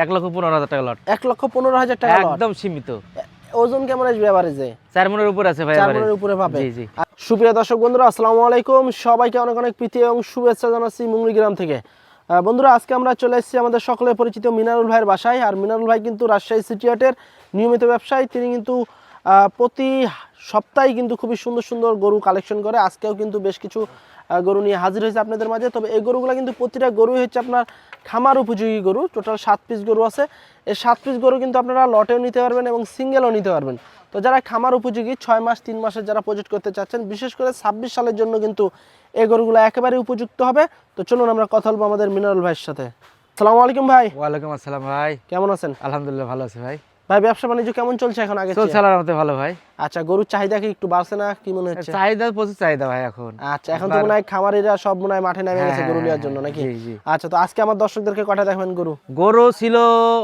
1,15,000 টাকা লট। 1,15,000 টাকা লট, একদম সীমিত। ওজন কেমন আসবে এভারেজে? 4 মনের উপর আছে ভাই, 4 মনের উপরে পাবে। জি জি। সুপ্রিয় দর্শক বন্ধুরা, আসসালামু আলাইকুম। সবাইকে অনেক অনেক প্রীতি এবং শুভেচ্ছা জানাচ্ছি মুঙ্গিগ্রাম থেকে। বন্ধুরা, আজকে আমরা চলে এসেছি আমাদের সকলের পরিচিত মিনারুল ভাইয়ের বাসায়। আর মিনারুল ভাই কিন্তু রাজশাহী সিটি হাটের নিয়মিত ব্যবসায়ী। তিনি কিন্তু প্রতি সপ্তাহে কিন্তু খুবই সুন্দর সুন্দর গরু কালেকশন করে। আজকেও কিন্তু বেশ কিছু গরু নিয়ে হাজির হয়েছে আপনাদের মাঝে। তবে এই গরুগুলো কিন্তু প্রতিটা গরুই হচ্ছে আপনার খামার উপযোগী গরু। টোটাল 7 পিস গরু আছে। এই 7 পিস গরু কিন্তু আপনারা লটেও নিতে পারবেন এবং সিঙ্গেলও নিতে পারবেন। তো যারা খামার উপযোগী 6 মাস 3 মাসের যারা প্রজেক্ট করতে চাচ্ছেন, বিশেষ করে 26 সালের জন্য কিন্তু এই গরুগুলো একেবারে উপযুক্ত হবে। তো চলুন আমরা কথা বলবো আমাদের মিনারুল ভাইয়ের সাথে। আসসালামু আলাইকুম ভাই। ওয়ালাইকুম আসসালাম ভাই, কেমন আছেন? আলহামদুলিল্লাহ ভালো আছি ভাই। ভাই, ব্যবসা বাণিজ্য কেমন চলছে এখন? আগে চলছে আল্লাহর রহমতে ভালো ভাই। আচ্ছা, গরুর চাহিদা কি একটু বাড়ছে না, কি মনে হচ্ছে? চাহিদা প্রচুর চাহিদা ভাই এখন। আচ্ছা, এখন তো মনে হয় খামারিরা সব মনে হয় মাঠে নেমে গেছে গরু নেওয়ার জন্য, নাকি? জি জি। আচ্ছা, তো আজকে আমার দর্শকদেরকে কটা দেখাবেন গরু? গরু ছিল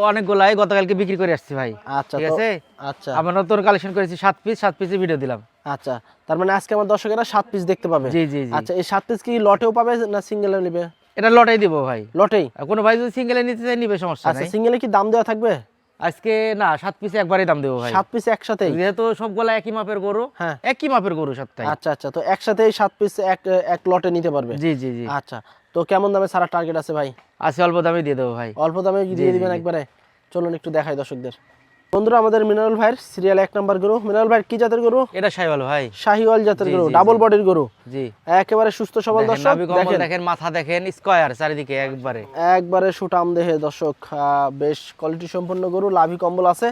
অনেকগুলাই, গতকালকে বিক্রি করে আসছি ভাই। আচ্ছা, ঠিক তো আছে। আচ্ছা আমরা নতুন কালেকশন করেছি 7 পিসের ভিডিও দিলাম। আচ্ছা, তার মানে আজকে আমার দর্শকেরা 7 পিস দেখতে পাবে। জি জি জি। আচ্ছা, এই 7 পিস কি লটেও পাবে না সিঙ্গেলে নেবে? এটা লটাই দিব ভাই। লটেই? আর কোনো ভাই যদি সিঙ্গেলে নিতে চায় নিবে, সমস্যা আচ্ছা, নাই। সিঙ্গেলে কি দাম দেওয়া থাকবে? আজকে না, 7 পিসে একবারই দাম দেবো ভাই। 7 পিস একসাথেই? যেহেতু সবগুলা একই মাপের গরু। হ্যাঁ, একই মাপের গরু সবটাই। আচ্ছা আচ্ছা, তো একসাথেই 7 পিস এক লটে নিতে পারবে? জি জি জি। আচ্ছা, তো কেমন দামে ছাড়া টার্গেট আছে ভাই? আছে, অল্প দামে দিয়ে দেবো ভাই। অল্প দামে দিয়ে দিবেন একবারে? চলুন একটু দেখাই দর্শকদের। বন্ধুরা, আমাদের মিনারুল ভাইয়ের সিরিয়াল 1 নাম্বার গরু। মিনারুল ভাইয়ের কি জাতের গরু? এটা শাহিওয়াল ভাই। শাহিওয়াল জাতের জি, গরু, জি, ডাবল জি। বডির গরু, জি। একেবারে সুস্থ সবল দর্শক। নাভি কম্বল দেখেন, দেখেন, মাথা দেখেন, স্কয়ার চারিদিকে একবারে। একবারে সুটাম দেহে দর্শক। বেশ কোয়ালিটি সম্পন্ন গরু, লাভি কম্বল আছে,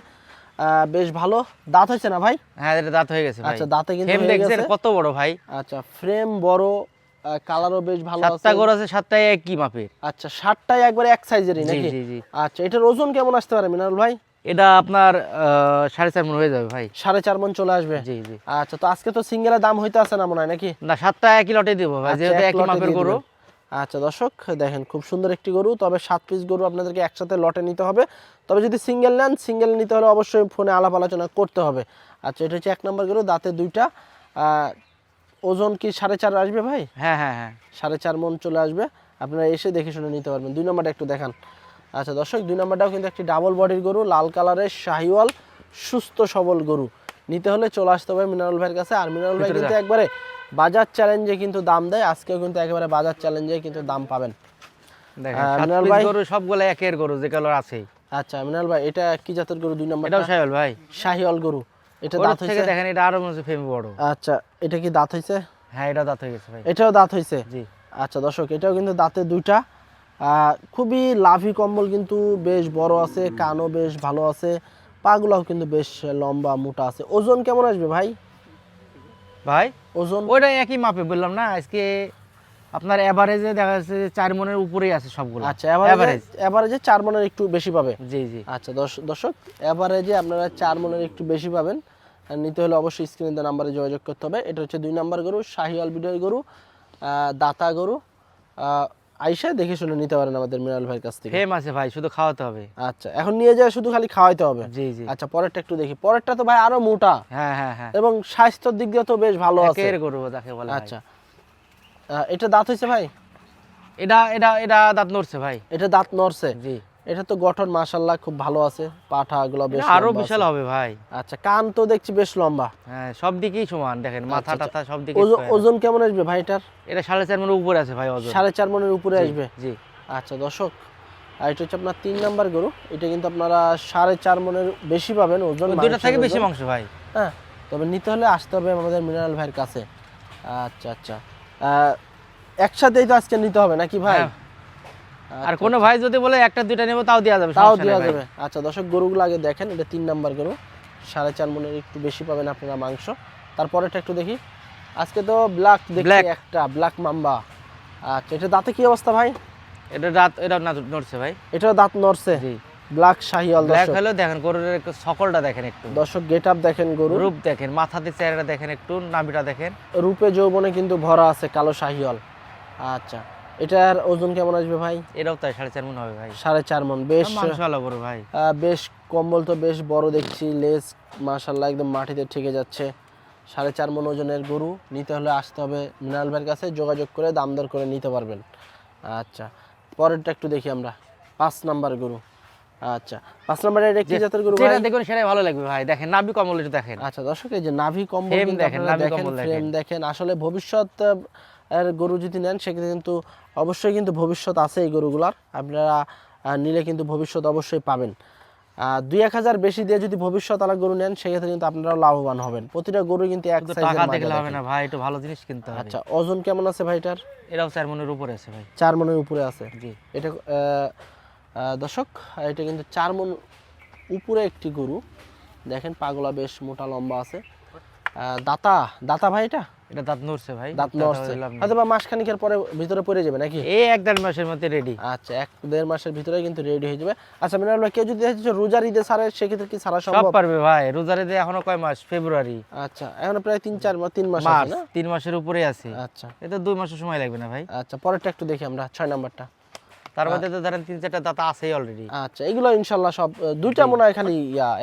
বেশ ভালো। দাঁত হয়েছে না ভাই? হ্যাঁ, এটা দাঁত হয়ে গেছে ভাই। আচ্ছা, দাঁতে কিন্তু ফ্রেম হয়ে দেখছেন গেছে। কত বড় ভাই? আচ্ছা, ফ্রেম বড়, কালারও বেশ ভালো আছে। 7টা গরু আছে, 7টাই একই মাপের। আচ্ছা, 7টাই একবারে এক সাইজেরই জি নাকি? জি জি। আচ্ছা, এটার ওজন কেমন আসতে পারে মিনারুল ভাই? এটা আপনার 4.5 মণ হয়ে যাবে ভাই। 4.5 মণ চলে আসবে? জি জি। আচ্ছা, তো আজকে তো সিঙ্গেলের দাম হইতে আছে না মনে হয়, নাকি? না, 7টা একই লটে দেবো ভাই, আচ্ছা, যেহেতু এক একই লটে মাপের দিয়ে গরু। দিবেন। আচ্ছা দর্শক, দেখেন খুব সুন্দর একটি গরু। তবে 7 পিস গরু আপনাদেরকে একসাথে লটে নিতে হবে। তবে যদি সিঙ্গেল নেন, সিঙ্গেল নিতে হলে অবশ্যই ফোনে আলাপ আলোচনা করতে হবে। আচ্ছা, এটা হচ্ছে 1 নম্বর গরু, দাঁতে 2টা। ওজন কি 4.5 আসবে ভাই? হ্যাঁ হ্যাঁ হ্যাঁ। 4.5 মণ চলে আসবে। আপনারা এসে দেখে শুনে নিতে পারবেন। 2 নম্বরটা একটু দেখান। আচ্ছা দর্শক, 2 নম্বরটাও কিন্তু একটি ডাবল বডির গরু, লাল কালারের শাহিওয়াল সুস্থ সবল গরু। নিতে হলে চলে আসতে হবে মিনারুল ভাইয়ের কাছে। আর মিনারুল ভাই কিন্তু একবারে বাজার চ্যালেঞ্জে কিন্তু দাম দেয়। আজকেও কিন্তু একেবারে বাজার চ্যালেঞ্জে কিন্তু দাম পাবেন। দেখেন, মিনারুল 7 ভাই, পিস গরু সবগুলা একের গরু, যে কালার আছে। আচ্ছা মিনারুল ভাই, এটা কি জাতের গরু 2 নম্বরটা? এটাও শাহিওয়াল ভাই। শাহিওয়াল গরু। এটা ওর দাঁত থেকে হইছে? দেখেন, এটা আরো মনে ফ্রেম বড়। আচ্ছা, এটা কি দাঁত হইছে? হ্যাঁ, এটা দাঁত হয়ে গেছে ভাই। এটাও দাঁত হইছে? জি। আচ্ছা দর্শক, এটাও কিন্তু দাঁতে 2টা। খুবই লাভি কম্বল, কিন্তু বেশ বড় আছে, কানও বেশ ভালো আছে, পাগুলাও কিন্তু বেশ লম্বা মোটা আছে। ওজন কেমন আসবে ভাই? ভাই ওজন ওইটা একই মাপে বললাম না, আজকে আপনার এভারেজে দেখা যাচ্ছে যে 4 মণের উপরেই আছে সবগুলো। আচ্ছা, এভারেজে 4 মণের একটু বেশি পাবে? জি জি। আচ্ছা দর্শক, এভারেজে আপনারা 4 মণের একটু বেশি পাবেন। আর নিতে হলে অবশ্যই স্ক্রিনে দেওয়া নাম্বারে যোগাযোগ করতে হবে। এটা হচ্ছে 2 নম্বর গরু, শাহিওয়াল বিডের গরু, দাতা গরু। আইসা দেখে শুনে নিতে পারেন আমাদের মিনারুল ভাইয়ের কাছ থেকে। ফেম আছে ভাই, শুধু খাওয়াতে হবে। আচ্ছা, এখন নিয়ে যায় শুধু খালি খাওয়াইতে হবে? জি জি। আচ্ছা, পরেরটা একটু দেখি। পরেরটা তো ভাই আরো মোটা। হ্যাঁ হ্যাঁ হ্যাঁ। এবং স্বাস্থ্যের দিক দিয়ে তো বেশ ভালো আছে। একের গরু যাকে বলে। আচ্ছা, এটা দাঁত হইছে ভাই? এটা এটা এটা দাঁত নড়ছে ভাই। এটা দাঁত নড়ছে? জি। এটা তো গঠন মাশাআল্লাহ খুব ভালো আছে, পাঠাগুলো বেশ আরো লম্বা বিশাল আছে। হবে ভাই। আচ্ছা, কান তো দেখছি বেশ লম্বা। হ্যাঁ, সব দিকেই সমান, দেখেন মাথা আচ্ছা, টাথা সব দিকে। ওজন কেমন আসবে ভাই এটার? এটা 4.5 মণের উপরে আছে ভাই ওজন। 4.5 মণের উপরে জি, আসবে? জি। আচ্ছা দর্শক, আর এটা হচ্ছে আপনার 3 নাম্বার গরু। এটা কিন্তু আপনারা 4.5 মণের বেশি পাবেন ওজন। দুইটা থেকে বেশি মাংস ভাই। হ্যাঁ, তবে নিতে হলে আসতে হবে আমাদের মিনারেল ভাইয়ের কাছে। আচ্ছা আচ্ছা, একসাথেই তো আজকে নিতে হবে নাকি ভাই? হ্যাঁ। আর কোনো ভাই যদি বলে একটা দুইটা নেব, তাও দেওয়া যাবে, তাও সমস্যা নেই দেওয়া ভাই। যাবে। আচ্ছা দর্শক, গরুগুলো আগে দেখেন। এটা 3 নাম্বার গরু, 4.5 মণের একটু বেশি পাবেন আপনারা মাংস। তারপরেটা একটু দেখি। আজকে তো ব্ল্যাক দেখি, একটা ব্ল্যাক মাম্বা। আচ্ছা, এটা দাঁতে কি অবস্থা ভাই? এটা দাঁত, এটা না নড়ছে ভাই। এটাও দাঁত নড়ছে? জি। ব্ল্যাক শাহিওয়াল ব্ল্যাক দর্শক। হলো, দেখেন গরুর সকলটা দেখেন একটু। দর্শক, গেটআপ দেখেন গরু, রূপ দেখেন, মাথাতে চেহারা দেখেন একটু, নাভিটা দেখেন। রূপে যৌবনে কিন্তু ভরা আছে কালো শাহিওয়াল। আচ্ছা, এটার ওজন কেমন আসবে ভাই? এটাও তাই 4.5 মণ হবে ভাই। 4.5 মণ। বেশ মাংসওয়ালা গরু ভাই। বেশ কম্বল তো বেশ বড় দেখছি, লেজ মাশাআল্লাহ একদম মাটিতে ঠেকে যাচ্ছে। 4.5 মণ ওজনের গরু। নিতে হলে আসতে হবে মিনারুল ভাইয়ের কাছে, যোগাযোগ করে দাম দর করে নিতে পারবেন। আচ্ছা, পরেরটা একটু দেখি আমরা। 5 নাম্বার গরু। আচ্ছা 5 নম্বরে এটা কি জাতের গরু ভাই? যেটা দেখুন সেটাই ভালো লাগবে ভাই, দেখেন নাভি কম্বল একটু দেখেন। আচ্ছা দর্শক, এই যে নাভি কম্বল Frame কিন্তু দেখেন, আপনারা নাভি দেখেন, কম্বল ফ্রেম দেখেন। আসলে ভবিষ্যৎ এর গরু যদি নেন সেক্ষেত্রে কিন্তু অবশ্যই কিন্তু ভবিষ্যৎ আছে এই গরুগুলার। আপনারা নিলে কিন্তু ভবিষ্যৎ অবশ্যই পাবেন। 2-1000 বেশি দিয়ে যদি ভবিষ্যৎ আলা গরু নেন সেক্ষেত্রে কিন্তু আপনারা লাভবান হবেন। প্রতিটা গরু কিন্তু এক শুধু সাইজের টাকা মাজা দেখলে হবে দেখেন। না ভাই, একটু ভালো জিনিস কিনতে হবে। আচ্ছা ওজন কেমন আছে ভাইটার? এটাও 4 মনের উপরে আছে ভাই। 4 মনের উপরে আছে। জি। এটা দর্শক, এটা কিন্তু 4 মন উপরে একটি গরু। দেখেন পাগুলা বেশ মোটা লম্বা আছে। দাতা দাতা ভাই এটা দাঁত নড়ছে ভাই, দাঁত নড়ছে, হয়তো বা মাসখানিকের পরে ভিতরে পড়ে যাবে নাকি? এই 1-1.5 মাসের মধ্যে রেডি। আচ্ছা 1-1.5 মাসের ভিতরে কিন্তু রেডি হয়ে যাবে। আচ্ছা মিনারুল ভাই, কেউ যদি রোজার ঈদে ছাড়ে সেক্ষেত্রে কি ছাড়া সব সম্ভব? পারবে ভাই, রোজারে দিয়ে এখনো কয় মাস? ফেব্রুয়ারি, আচ্ছা এখনো প্রায় 3 মাস আছে মার্চ, না? 3 মাসের উপরে আছে। আচ্ছা এটা 2 মাসের সময় লাগবে না ভাই। আচ্ছা পরেরটা একটু দেখি আমরা, 6 নাম্বারটা। তার মধ্যে তো ধরেন 3-4টা দাঁত আছেই অলরেডি। আচ্ছা এগুলো ইনশাল্লাহ সব দুইটা মনে হয় খালি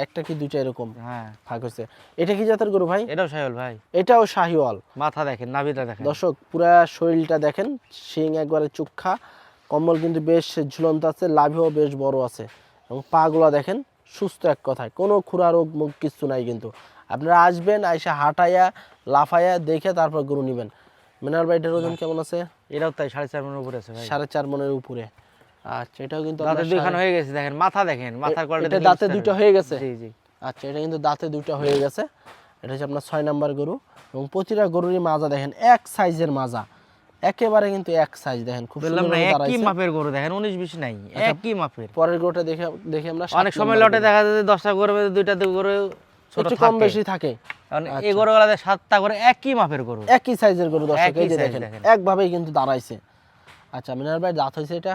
একটা কি দুইটা এরকম হ্যাঁ, ভাগ হয়েছে। এটা কি জাতের গরু ভাই? এটাও সাইল ভাই। এটাও শাহিওয়াল। মাথা দেখেন, নাভিটা দেখেন। দর্শক পুরা শরীরটা দেখেন, শিং একবারে চুক্ষা, কম্বল কিন্তু বেশ ঝুলন্ত আছে, লাভিও বেশ বড় আছে এবং পাগুলা দেখেন সুস্থ, এক কথায় কোনো খুরা রোগ মুখ কিছু নাই। কিন্তু আপনারা আসবেন, আইসা হাঁটাইয়া লাফাইয়া দেখে তারপর গরু নেবেন। মিনার ভাইটার ওজন কেমন আছে? এটাও তাই 4.5 মনের উপরে আছে ভাই। 4.5 মনের উপরে। আচ্ছা এটাও কিন্তু দাঁতে দুইখানা হয়ে গেছে, দেখেন মাথা দেখেন, মাথার কোয়ালিটি এটা দাঁতে দুটো হয়ে গেছে। জি জি। আচ্ছা এটা কিন্তু দাঁতে দুটো হয়ে গেছে। এটা হচ্ছে আপনার 6 নাম্বার গরু এবং প্রতিটা গরুরই মাজা দেখেন এক সাইজের মাজা, একেবারে কিন্তু এক সাইজ দেখেন, খুব বললাম সুন্দর না একই দাঁড়াইছে। মাপের গরু, দেখেন 19-20 নাই, একই মাপের। পরের গরুটা দেখে দেখে আমরা অনেক সময় লটে দেখা যায় যে 10টা গরুর মধ্যে 2টা গরু ছোট একটু থাকে, কম বেশি থাকে। কারণ এই গরুগুলোতে 7টা করে একই মাপের গরু, একই সাইজের গরু দর্শক, একই এই যে size দেখেন দেখেন। একভাবেই কিন্তু দাঁড়াইছে। আচ্ছা মিনার ভাই দাঁত হয়েছে এটা?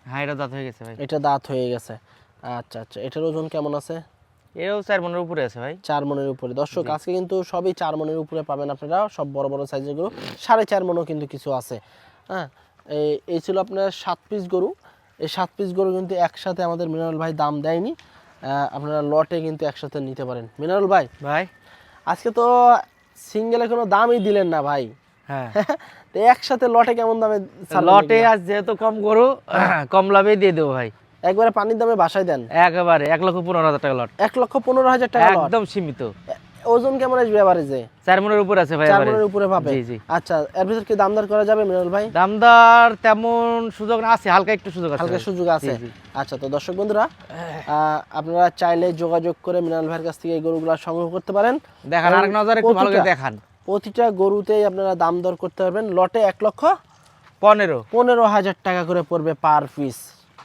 হ্যাঁ এটা দাঁত হয়ে গেছে ভাই। এটা দাঁত হয়ে গেছে। আচ্ছা আচ্ছা এটার ওজন কেমন আছে? এটাও 4 মনের উপরে আছে ভাই। 4 মনের উপরে। দর্শক আজকে কিন্তু সবই 4 মনের উপরে পাবেন আপনারা, সব বড় বড় সাইজের গরু। 4.5 মনও কিন্তু কিছু আছে। হ্যাঁ এই ছিল আপনার 7 পিস গরু। এই 7 পিস গরু কিন্তু একসাথে আমাদের মিনারুল ভাই দাম দেয়নি, আপনারা লটে কিন্তু একসাথে নিতে পারেন। মিনারুল ভাই ভাই আজকে তো সিঙ্গেলে কোনো দামই দিলেন না ভাই, হ্যাঁ তো একসাথে লটে কেমন দামে ছাড়লেন লটে এগুলো? আজ যেহেতু কম গরু, কম লাভে দিয়ে দেবো ভাই। একবারে পানির দামে বাসায় দেন? একেবারে 1,15,000 টাকা লট, 1,15,000 টাকা লট। একদম সীমিত। ওজন কেমন আসবে এভারেজে? 4 মনের উপরে আছে ভাই। 4 এবারে মনের উপরে পাবে। জি জি। আচ্ছা এর ভিতর কি দাম দর করা যাবে মিনারুল ভাই? দামদার তেমন সুযোগ না, আছে হালকা একটু সুযোগ আছে হালকা ভাই। সুযোগ আছে। জি, জি। আচ্ছা তো দর্শক বন্ধুরা, আপনারা চাইলে যোগাযোগ করে মিনারুল ভাইয়ের কাছ থেকে এই গরুগুলো সংগ্রহ করতে পারেন। দেখান আরেক নজর একটু ভালো করে দেখান। প্রতিটা গরুতেই আপনারা দাম দর করতে পারবেন। লটে 1,15,000 15 টাকা করে পড়বে পার পিস।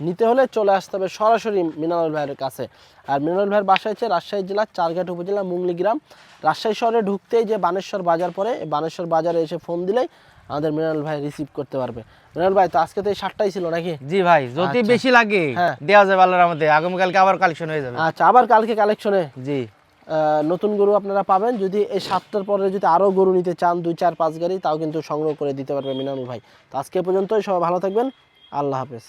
নিতে হলে চলে আসতে হবে সরাসরি মিনারুল ভাইয়ের কাছে। আর মিনারুল ভাইয়ের বাসা হচ্ছে রাজশাহী জেলার চারঘাট উপজেলা মুংলি গ্রাম। রাজশাহী শহরে ঢুকতেই যে বানেশ্বর বাজার পড়ে, এই বানেশ্বর বাজারে এসে ফোন দিলেই আমাদের মিনারুল ভাই রিসিভ করতে পারবে। মিনারুল ভাই তো আজকে তো এই 7টাই ছিল নাকি? জি ভাই, যদি আচ্ছা। বেশি লাগে হ্যাঁ। দেওয়া যাবে আল্লাহর রহমতে, আগামীকালকে আবার কালেকশন হয়ে যাবে। আচ্ছা আবার কালকে কালেকশনে জি নতুন গরু আপনারা পাবেন। যদি এই 7টার পরে যদি আরও গরু নিতে চান 2, 4, 5 গাড়ি, তাও কিন্তু সংগ্রহ করে দিতে পারবে মিনারুল ভাই। তো আজকে পর্যন্তই, সবাই ভালো থাকবেন, আল্লাহ হাফেজ।